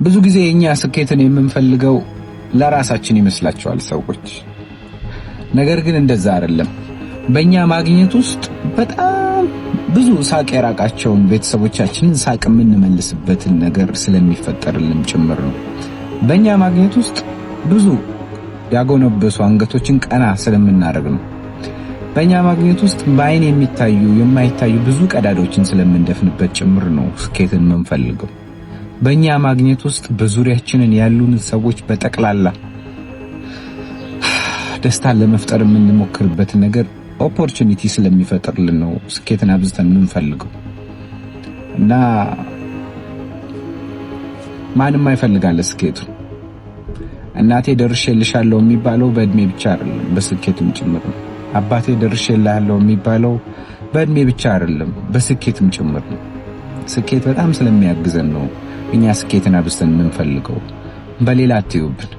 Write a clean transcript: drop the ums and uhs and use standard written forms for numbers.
ብዙ ጊዜ እኛ ስኬትን የምንፈልገው ለራሳችን ይመስላችኋል ሰዎች። ነገር ግን እንደዛ አይደለም። በእኛ ማግኘት ውስጥ በጣም ብዙ ሳቅ የራቃቸውን ቤተሰቦቻችንን ሳቅ የምንመልስበትን ነገር ስለሚፈጠርልን ጭምር ነው። በእኛ ማግኘት ውስጥ ብዙ ያጎነበሱ አንገቶችን ቀና ስለምናደርግ ነው። በእኛ ማግኘት ውስጥ በአይን የሚታዩ የማይታዩ ብዙ ቀዳዳዎችን ስለምንደፍንበት ጭምር ነው ስኬትን የምንፈልገው። በእኛ ማግኘት ውስጥ በዙሪያችንን ያሉን ሰዎች በጠቅላላ ደስታን ለመፍጠር የምንሞክርበት ነገር ኦፖርቹኒቲ ስለሚፈጥርልን ነው ስኬትን አብዝተን የምንፈልገው። እና ማንም አይፈልጋል ስኬቱ። እናቴ ደርሼልሻለሁ የሚባለው በእድሜ ብቻ አይደለም በስኬትም ጭምር ነው። አባቴ ደርሼልሃለሁ የሚባለው በእድሜ ብቻ አይደለም በስኬትም ጭምር ነው። ስኬት በጣም ስለሚያግዘን ነው እኛ ስኬትን አብዝተን የምንፈልገው። በሌላ አትዩብን።